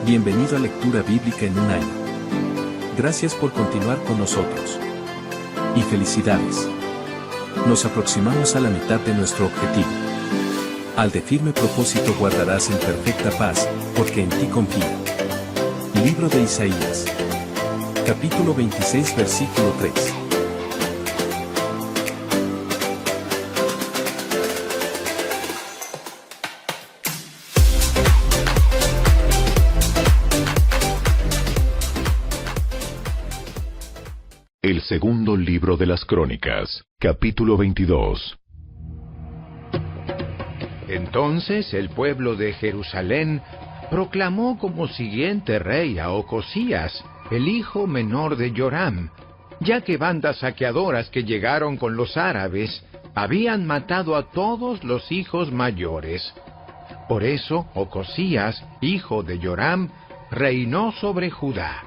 Bienvenido a Lectura Bíblica en un año. Gracias por continuar con nosotros. Y felicidades. Nos aproximamos a la mitad de nuestro objetivo. Al de firme propósito guardarás en perfecta paz, porque en ti confío. Libro de Isaías. Capítulo 26, versículo 3. El segundo libro de las Crónicas, capítulo 22. Entonces el pueblo de Jerusalén proclamó como siguiente rey a Ocosías, el hijo menor de Joram, ya que bandas saqueadoras que llegaron con los árabes habían matado a todos los hijos mayores. Por eso Ocosías, hijo de Joram, reinó sobre Judá.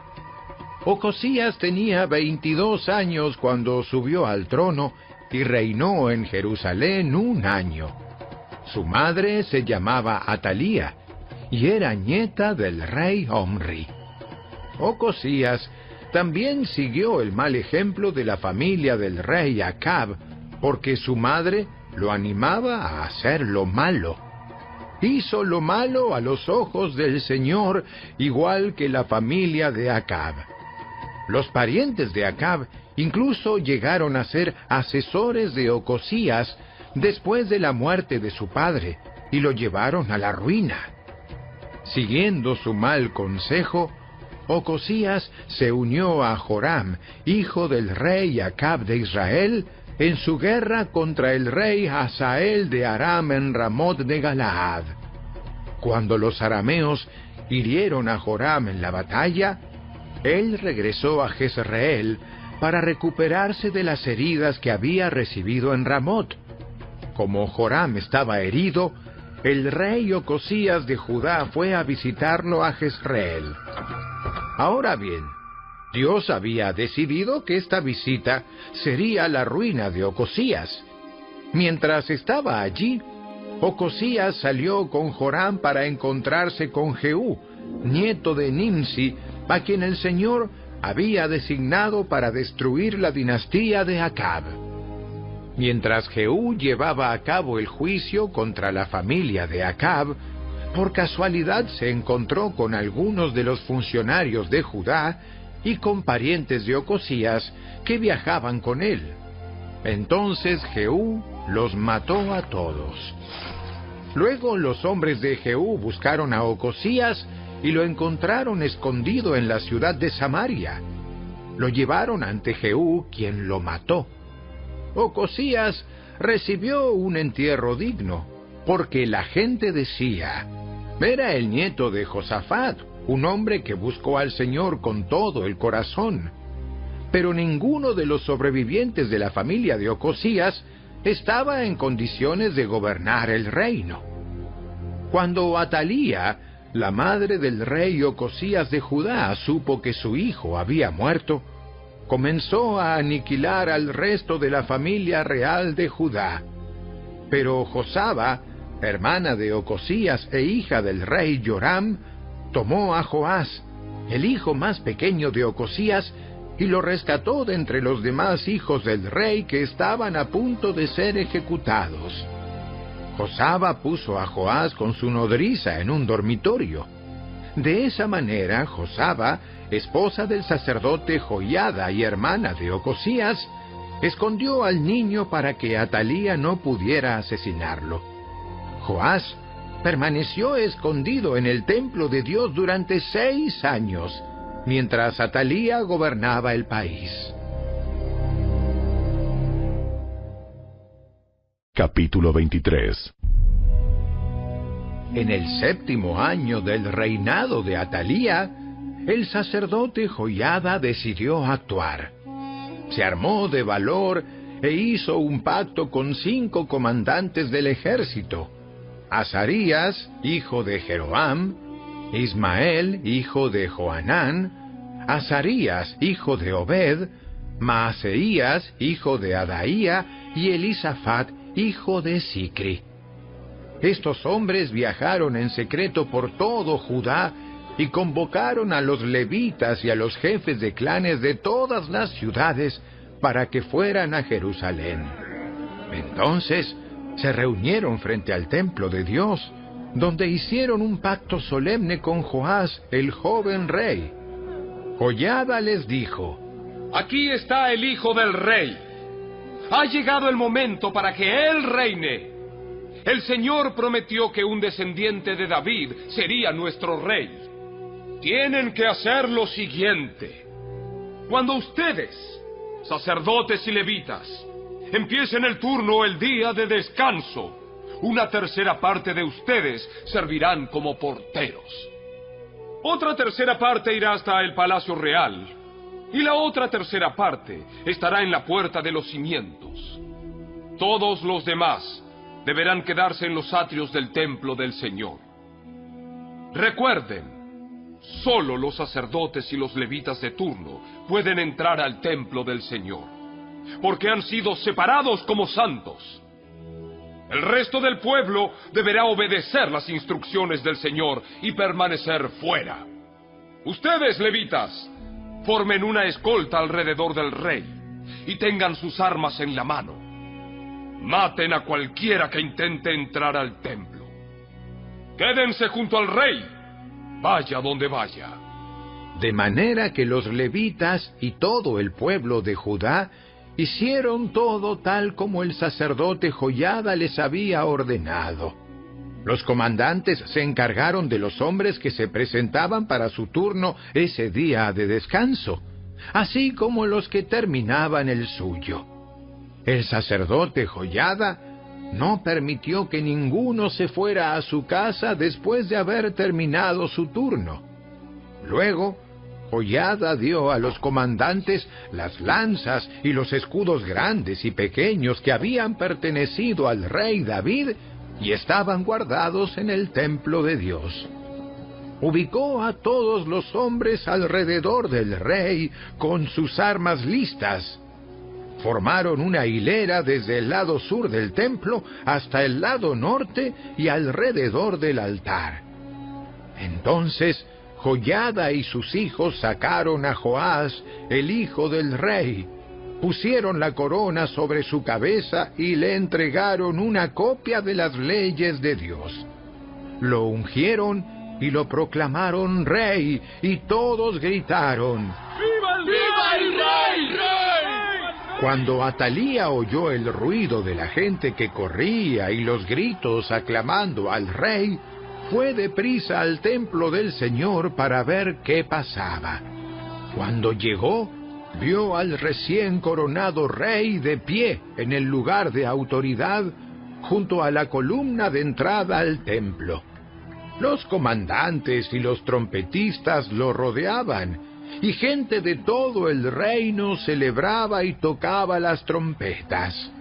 Ocosías tenía 22 años cuando subió al trono y reinó en Jerusalén 1 año. Su madre se llamaba Atalía y era nieta del rey Omri. Ocosías también siguió el mal ejemplo de la familia del rey Acab, porque su madre lo animaba a hacer lo malo. Hizo lo malo a los ojos del Señor, igual que la familia de Acab. Los parientes de Acab incluso llegaron a ser asesores de Ocosías después de la muerte de su padre, y lo llevaron a la ruina. Siguiendo su mal consejo, Ocosías se unió a Joram, hijo del rey Acab de Israel, en su guerra contra el rey Hazael de Aram en Ramot de Galaad. Cuando los arameos hirieron a Joram en la batalla, él regresó a Jezreel para recuperarse de las heridas que había recibido en Ramot. Como Joram estaba herido, el rey Ocosías de Judá fue a visitarlo a Jezreel. Ahora bien, Dios había decidido que esta visita sería la ruina de Ocosías. Mientras estaba allí, Ocosías salió con Joram para encontrarse con Jehú, nieto de Nimsi, a quien el Señor había designado para destruir la dinastía de Acab. Mientras Jehú llevaba a cabo el juicio contra la familia de Acab, por casualidad se encontró con algunos de los funcionarios de Judá y con parientes de Ocosías que viajaban con él. Entonces Jehú los mató a todos. Luego los hombres de Jehú buscaron a Ocosías y lo encontraron escondido en la ciudad de Samaria. Lo llevaron ante Jehú, quien lo mató. Ocosías recibió un entierro digno, porque la gente decía: era el nieto de Josafat, un hombre que buscó al Señor con todo el corazón. Pero ninguno de los sobrevivientes de la familia de Ocosías estaba en condiciones de gobernar el reino. Cuando Atalía, la madre del rey Ocosías de Judá, supo que su hijo había muerto, comenzó a aniquilar al resto de la familia real de Judá. Pero Josaba, hermana de Ocosías e hija del rey Joram, tomó a Joás, el hijo más pequeño de Ocosías, y lo rescató de entre los demás hijos del rey que estaban a punto de ser ejecutados. Josaba puso a Joás con su nodriza en un dormitorio. De esa manera, Josaba, esposa del sacerdote Joiada y hermana de Ocosías, escondió al niño para que Atalía no pudiera asesinarlo. Joás permaneció escondido en el templo de Dios durante 6 años, mientras Atalía gobernaba el país. Capítulo 23. En el 7º año del reinado de Atalía, el sacerdote Joiada decidió actuar. Se armó de valor e hizo un pacto con 5 comandantes del ejército: Azarías, hijo de Jeroam; Ismael, hijo de Johanán; Azarías, hijo de Obed; Maaseías, hijo de Adaía; y Elisafat, hijo de Sicri. Estos hombres viajaron en secreto por todo Judá y convocaron a los levitas y a los jefes de clanes de todas las ciudades para que fueran a Jerusalén. Entonces se reunieron frente al templo de Dios, donde hicieron un pacto solemne con Joás, el joven rey. Joiada les dijo: Aquí está el hijo del rey. Ha llegado el momento para que él reine. El Señor prometió que un descendiente de David sería nuestro rey. Tienen que hacer lo siguiente. Cuando ustedes, sacerdotes y levitas, empiecen el turno el día de descanso, una tercera parte de ustedes servirán como porteros. Otra tercera parte irá hasta el palacio real, y la otra tercera parte estará en la puerta de los cimientos. Todos los demás deberán quedarse en los atrios del templo del Señor. Recuerden, solo los sacerdotes y los levitas de turno pueden entrar al templo del Señor, porque han sido separados como santos. El resto del pueblo deberá obedecer las instrucciones del Señor y permanecer fuera. Ustedes, levitas, formen una escolta alrededor del rey y tengan sus armas en la mano. Maten a cualquiera que intente entrar al templo. Quédense junto al rey, vaya donde vaya. De manera que los levitas y todo el pueblo de Judá hicieron todo tal como el sacerdote Joiada les había ordenado. Los comandantes se encargaron de los hombres que se presentaban para su turno ese día de descanso, así como los que terminaban el suyo. El sacerdote Joiada no permitió que ninguno se fuera a su casa después de haber terminado su turno. Luego, Joiada dio a los comandantes las lanzas y los escudos grandes y pequeños que habían pertenecido al rey David y estaban guardados en el templo de Dios. Ubicó a todos los hombres alrededor del rey con sus armas listas. Formaron una hilera desde el lado sur del templo hasta el lado norte y alrededor del altar. Entonces Joiada y sus hijos sacaron a Joás, el hijo del rey, pusieron la corona sobre su cabeza y le entregaron una copia de las leyes de Dios. Lo ungieron y lo proclamaron rey, y todos gritaron: ¡Viva el rey! Cuando Atalía oyó el ruido de la gente que corría y los gritos aclamando al rey, fue deprisa al templo del Señor para ver qué pasaba. Cuando llegó, vio al recién coronado rey de pie en el lugar de autoridad, junto a la columna de entrada al templo. Los comandantes y los trompetistas lo rodeaban, y gente de todo el reino celebraba y tocaba las trompetas.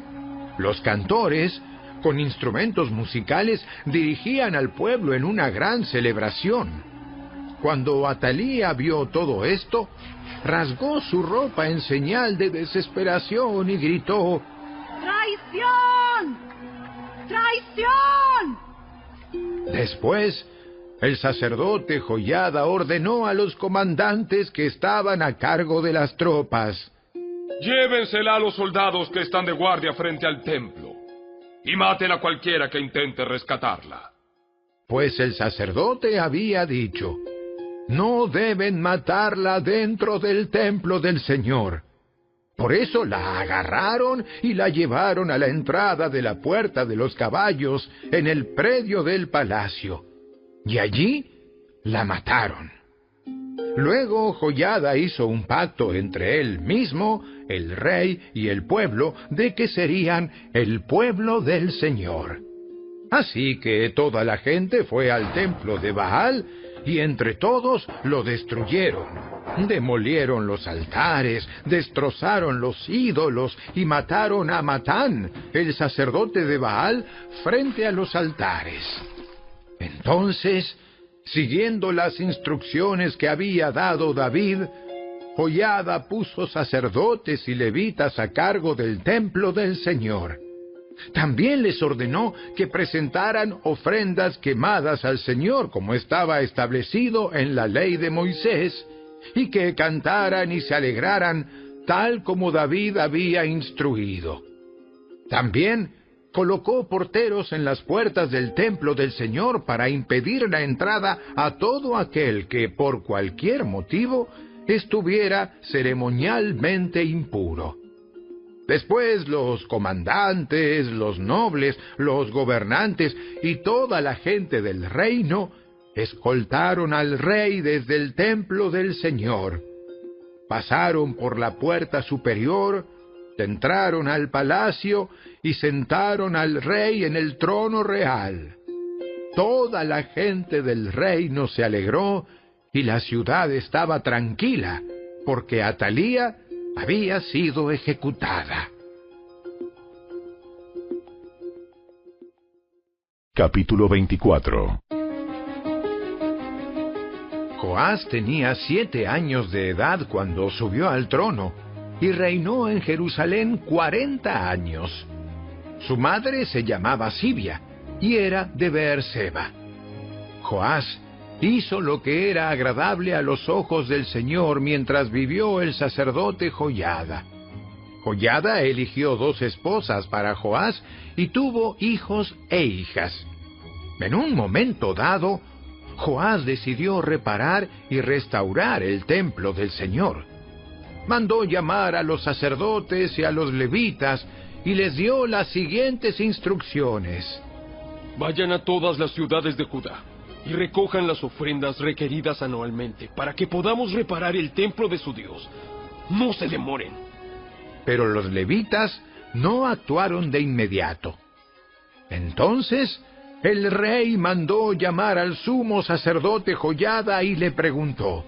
Los cantores, con instrumentos musicales, dirigían al pueblo en una gran celebración. Cuando Atalía vio todo esto, rasgó su ropa en señal de desesperación y gritó: ¡Traición! ¡Traición! Después, el sacerdote Joiada ordenó a los comandantes que estaban a cargo de las tropas: Llévensela a los soldados que están de guardia frente al templo y maten a cualquiera que intente rescatarla. Pues el sacerdote había dicho: no deben matarla dentro del templo del Señor. Por eso la agarraron y la llevaron a la entrada de la puerta de los caballos en el predio del palacio. Y allí la mataron. Luego Joiada hizo un pacto entre él mismo, el rey y el pueblo, de que serían el pueblo del Señor. Así que toda la gente fue al templo de Baal, y entre todos lo destruyeron. Demolieron los altares, destrozaron los ídolos y mataron a Matán, el sacerdote de Baal, frente a los altares. Entonces, siguiendo las instrucciones que había dado David, Joiada puso sacerdotes y levitas a cargo del templo del Señor. También les ordenó que presentaran ofrendas quemadas al Señor, como estaba establecido en la ley de Moisés, y que cantaran y se alegraran, tal como David había instruido. También colocó porteros en las puertas del templo del Señor para impedir la entrada a todo aquel que, por cualquier motivo, estuviera ceremonialmente impuro. Después los comandantes, los nobles, los gobernantes y toda la gente del reino escoltaron al rey desde el templo del Señor. Pasaron por la puerta superior, entraron al palacio y sentaron al rey en el trono real. Toda la gente del reino se alegró y la ciudad estaba tranquila, porque Atalía había sido ejecutada. Capítulo 24. Joás tenía 7 años de edad cuando subió al trono y reinó en Jerusalén 40 años. Su madre se llamaba Sibia y era de Beerseba. Joás hizo lo que era agradable a los ojos del Señor mientras vivió el sacerdote Joiada. Joiada eligió 2 esposas para Joás y tuvo hijos e hijas. En un momento dado, Joás decidió reparar y restaurar el templo del Señor. Mandó llamar a los sacerdotes y a los levitas y les dio las siguientes instrucciones. Vayan a todas las ciudades de Judá y recojan las ofrendas requeridas anualmente para que podamos reparar el templo de su Dios. No se demoren. Pero los levitas no actuaron de inmediato. Entonces el rey mandó llamar al sumo sacerdote Joiada y le preguntó: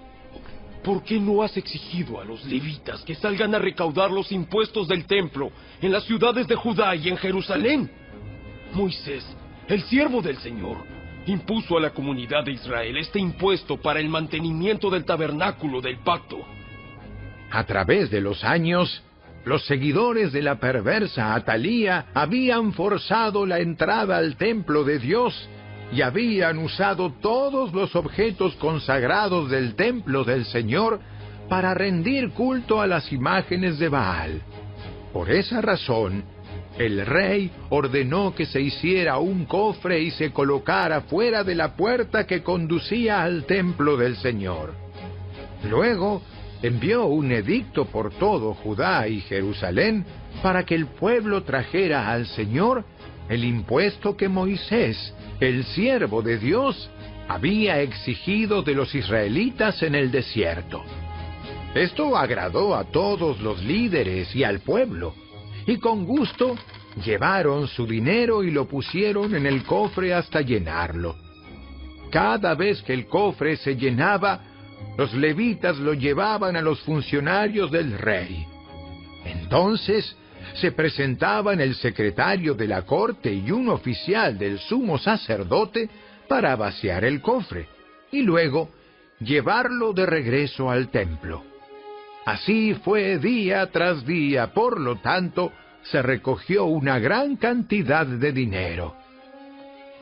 ¿por qué no has exigido a los levitas que salgan a recaudar los impuestos del templo en las ciudades de Judá y en Jerusalén? Moisés, el siervo del Señor, impuso a la comunidad de Israel este impuesto para el mantenimiento del tabernáculo del pacto. A través de los años, los seguidores de la perversa Atalía habían forzado la entrada al templo de Dios y habían usado todos los objetos consagrados del templo del Señor para rendir culto a las imágenes de Baal. Por esa razón, el rey ordenó que se hiciera un cofre y se colocara fuera de la puerta que conducía al templo del Señor. Luego envió un edicto por todo Judá y Jerusalén para que el pueblo trajera al Señor el impuesto que Moisés, el siervo de Dios, había exigido de los israelitas en el desierto. Esto agradó a todos los líderes y al pueblo, y con gusto llevaron su dinero y lo pusieron en el cofre hasta llenarlo. Cada vez que el cofre se llenaba, los levitas lo llevaban a los funcionarios del rey. Entonces se presentaban el secretario de la corte y un oficial del sumo sacerdote para vaciar el cofre, y luego llevarlo de regreso al templo. Así fue día tras día, por lo tanto, se recogió una gran cantidad de dinero.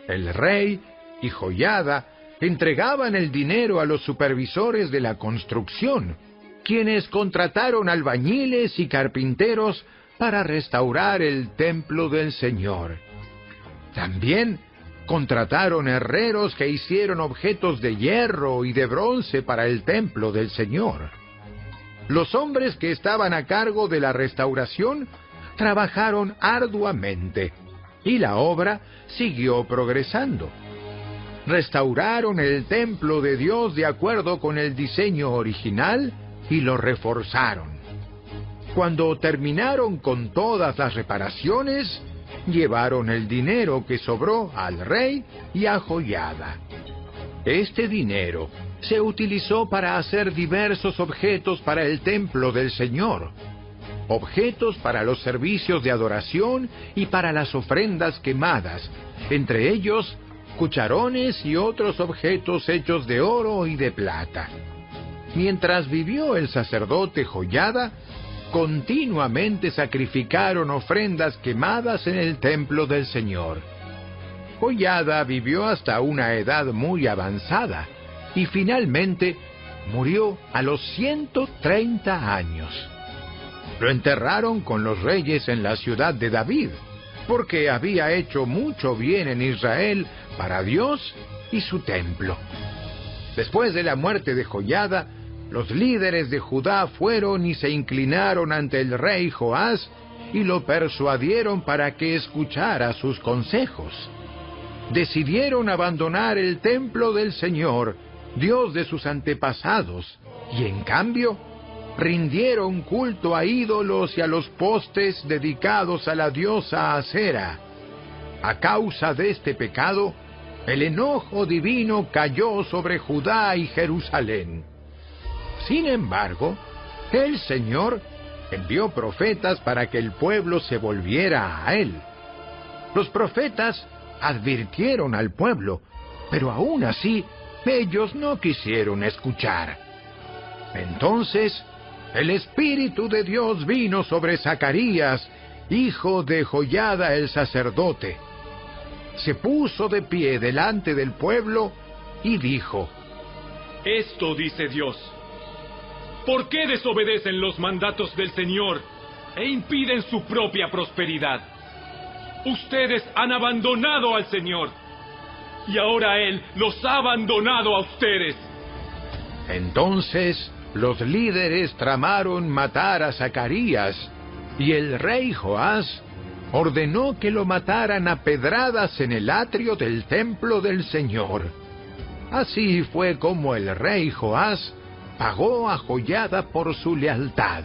El rey y Joiada entregaban el dinero a los supervisores de la construcción, quienes contrataron albañiles y carpinteros para restaurar el templo del Señor. También contrataron herreros que hicieron objetos de hierro y de bronce para el templo del Señor. Los hombres que estaban a cargo de la restauración trabajaron arduamente, y la obra siguió progresando. Restauraron el templo de Dios de acuerdo con el diseño original y lo reforzaron. Cuando terminaron con todas las reparaciones, llevaron el dinero que sobró al rey y a Joiada. Este dinero se utilizó para hacer diversos objetos para el templo del Señor, objetos para los servicios de adoración y para las ofrendas quemadas, entre ellos cucharones y otros objetos hechos de oro y de plata. Mientras vivió el sacerdote Joiada, continuamente sacrificaron ofrendas quemadas en el templo del Señor. Joiada vivió hasta una edad muy avanzada y finalmente murió a los 130 años. Lo enterraron con los reyes en la ciudad de David, porque había hecho mucho bien en Israel para Dios y su templo. Después de la muerte de Joiada, los líderes de Judá fueron y se inclinaron ante el rey Joás y lo persuadieron para que escuchara sus consejos. Decidieron abandonar el templo del Señor, Dios de sus antepasados, y en cambio rindieron culto a ídolos y a los postes dedicados a la diosa Acera. A causa de este pecado, el enojo divino cayó sobre Judá y Jerusalén. Sin embargo, el Señor envió profetas para que el pueblo se volviera a Él. Los profetas advirtieron al pueblo, pero aún así ellos no quisieron escuchar. Entonces, el Espíritu de Dios vino sobre Zacarías, hijo de Joiada el sacerdote. Se puso de pie delante del pueblo y dijo: Esto dice Dios: ¿por qué desobedecen los mandatos del Señor e impiden su propia prosperidad? Ustedes han abandonado al Señor, y ahora Él los ha abandonado a ustedes. Entonces los líderes tramaron matar a Zacarías, y el rey Joás ordenó que lo mataran a pedradas en el atrio del templo del Señor. Así fue como el rey Joás pagó a Joiada por su lealtad.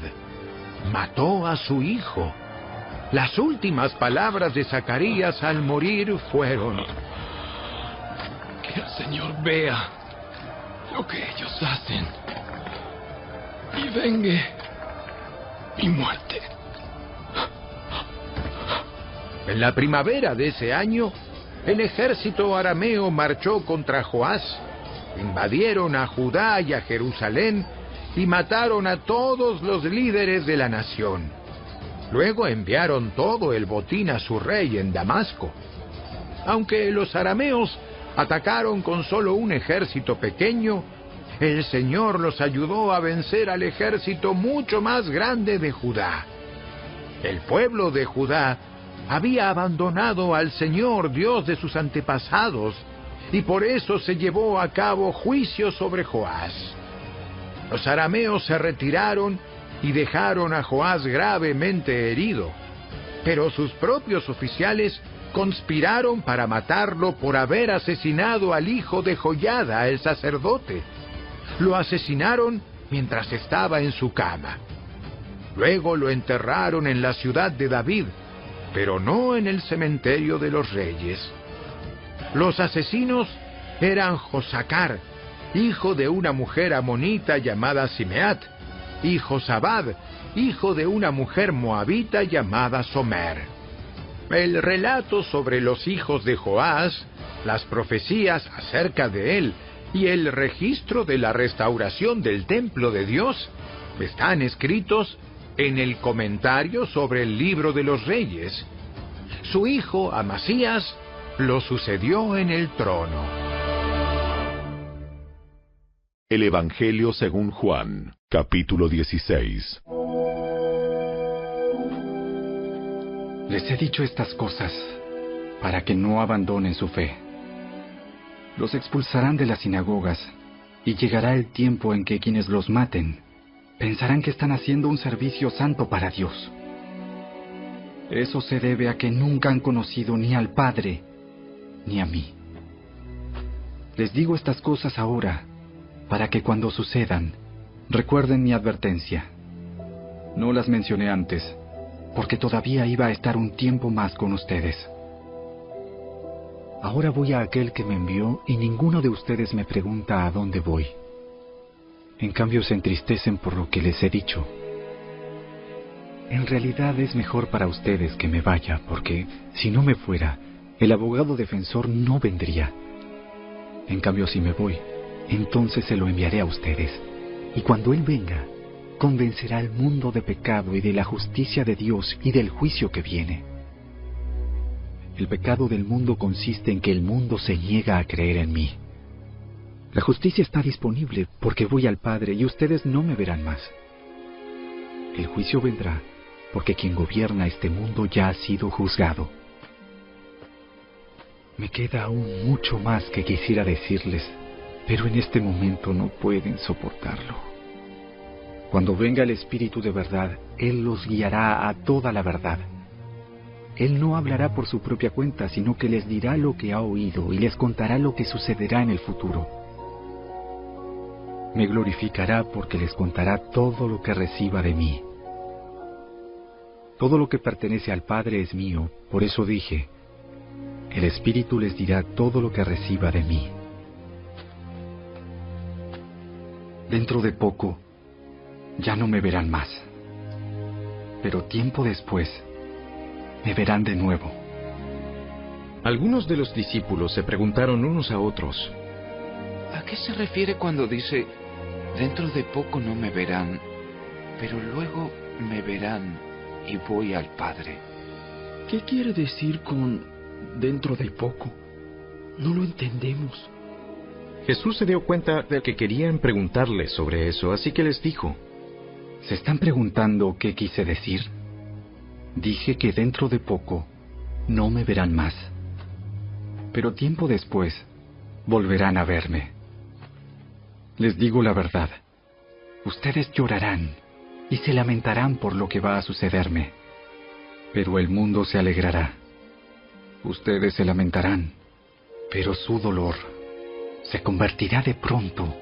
Mató a su hijo. Las últimas palabras de Zacarías al morir fueron: Que el Señor vea lo que ellos hacen y vengue mi muerte. En la primavera de ese año, el ejército arameo marchó contra Joás. Invadieron a Judá y a Jerusalén y mataron a todos los líderes de la nación. Luego enviaron todo el botín a su rey en Damasco. Aunque los arameos atacaron con solo un ejército pequeño, el Señor los ayudó a vencer al ejército mucho más grande de Judá. El pueblo de Judá había abandonado al Señor, Dios de sus antepasados, y por eso se llevó a cabo juicio sobre Joás. Los arameos se retiraron y dejaron a Joás gravemente herido, pero sus propios oficiales conspiraron para matarlo por haber asesinado al hijo de Joiada, el sacerdote. Lo asesinaron mientras estaba en su cama. Luego lo enterraron en la ciudad de David, pero no en el cementerio de los reyes. Los asesinos eran Josacar, hijo de una mujer amonita llamada Simeat, y Josabad, hijo de una mujer moabita llamada Somer. El relato sobre los hijos de Joás, las profecías acerca de él y el registro de la restauración del templo de Dios están escritos en el comentario sobre el libro de los reyes. Su hijo Amasías lo sucedió en el trono. El Evangelio según Juan, capítulo 16. Les he dicho estas cosas para que no abandonen su fe. Los expulsarán de las sinagogas y llegará el tiempo en que quienes los maten pensarán que están haciendo un servicio santo para Dios. Eso se debe a que nunca han conocido ni al Padre ni a mí. Les digo estas cosas ahora para que cuando sucedan recuerden mi advertencia. No las mencioné antes, porque todavía iba a estar un tiempo más con ustedes. Ahora voy a aquel que me envió y ninguno de ustedes me pregunta a dónde voy. En cambio se entristecen por lo que les he dicho. En realidad es mejor para ustedes que me vaya, porque si no me fuera, el abogado defensor no vendría. En cambio si me voy, entonces se lo enviaré a ustedes. Y cuando él venga, convencerá al mundo de pecado y de la justicia de Dios y del juicio que viene. El pecado del mundo consiste en que el mundo se niega a creer en mí. La justicia está disponible porque voy al Padre y ustedes no me verán más. El juicio vendrá porque quien gobierna este mundo ya ha sido juzgado. Me queda aún mucho más que quisiera decirles, pero en este momento no pueden soportarlo. Cuando venga el Espíritu de verdad, Él los guiará a toda la verdad. Él no hablará por su propia cuenta, sino que les dirá lo que ha oído y les contará lo que sucederá en el futuro. Me glorificará porque les contará todo lo que reciba de mí. Todo lo que pertenece al Padre es mío, por eso dije, el Espíritu les dirá todo lo que reciba de mí. Dentro de poco, ya no me verán más, pero tiempo después, me verán de nuevo. Algunos de los discípulos se preguntaron unos a otros: ¿a qué se refiere cuando dice, dentro de poco no me verán, pero luego me verán y voy al Padre? ¿Qué quiere decir con dentro de poco? No lo entendemos. Jesús se dio cuenta de que querían preguntarle sobre eso, así que les dijo: ¿Se están preguntando qué quise decir? Dije que dentro de poco no me verán más, pero tiempo después volverán a verme. Les digo la verdad, ustedes llorarán y se lamentarán por lo que va a sucederme, pero el mundo se alegrará. Ustedes se lamentarán, pero su dolor se convertirá de pronto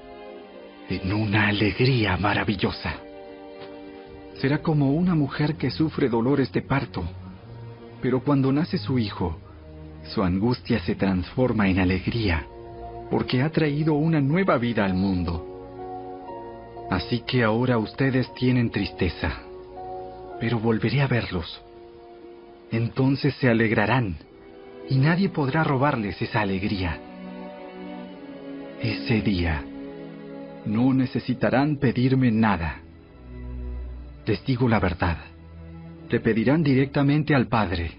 en una alegría maravillosa. Será como una mujer que sufre dolores de parto, pero cuando nace su hijo, su angustia se transforma en alegría, porque ha traído una nueva vida al mundo. Así que ahora ustedes tienen tristeza, pero volveré a verlos. Entonces se alegrarán, y nadie podrá robarles esa alegría. Ese día, no necesitarán pedirme nada. Les digo la verdad, le pedirán directamente al Padre,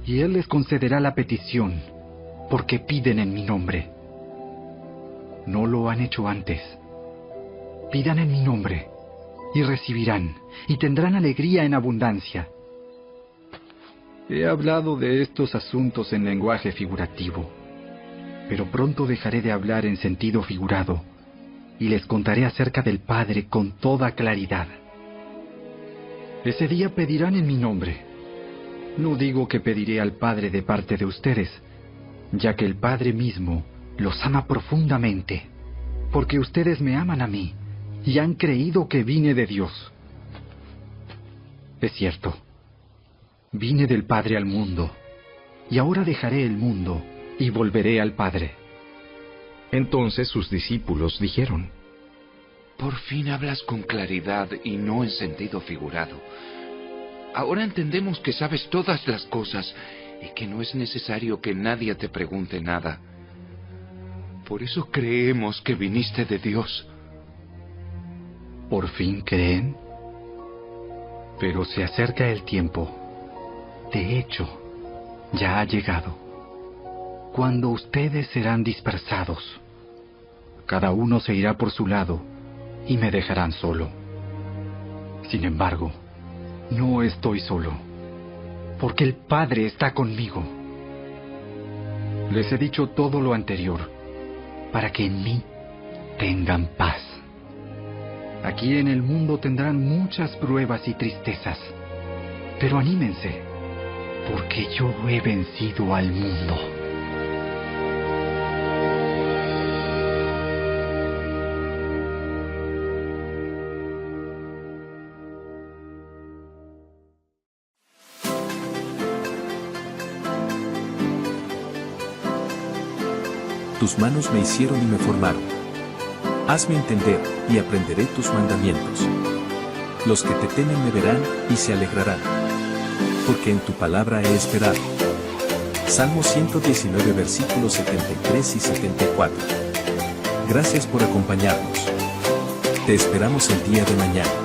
y Él les concederá la petición, porque piden en mi nombre. No lo han hecho antes. Pidan en mi nombre, y recibirán, y tendrán alegría en abundancia. He hablado de estos asuntos en lenguaje figurativo, pero pronto dejaré de hablar en sentido figurado, y les contaré acerca del Padre con toda claridad. Ese día pedirán en mi nombre. No digo que pediré al Padre de parte de ustedes, ya que el Padre mismo los ama profundamente, porque ustedes me aman a mí y han creído que vine de Dios. Es cierto, vine del Padre al mundo, y ahora dejaré el mundo y volveré al Padre. Entonces sus discípulos dijeron: Por fin hablas con claridad y no en sentido figurado. Ahora entendemos que sabes todas las cosas y que no es necesario que nadie te pregunte nada. Por eso creemos que viniste de Dios. ¿Por fin creen? Pero se acerca el tiempo. De hecho, ya ha llegado, cuando ustedes serán dispersados. Cada uno se irá por su lado y me dejarán solo. Sin embargo, no estoy solo, porque el Padre está conmigo. Les he dicho todo lo anterior, para que en mí tengan paz. Aquí en el mundo tendrán muchas pruebas y tristezas, pero anímense, porque yo he vencido al mundo. Tus manos me hicieron y me formaron. Hazme entender, y aprenderé tus mandamientos. Los que te temen me verán, y se alegrarán. Porque en tu palabra he esperado. Salmo 119 versículos 73 y 74. Gracias por acompañarnos. Te esperamos el día de mañana.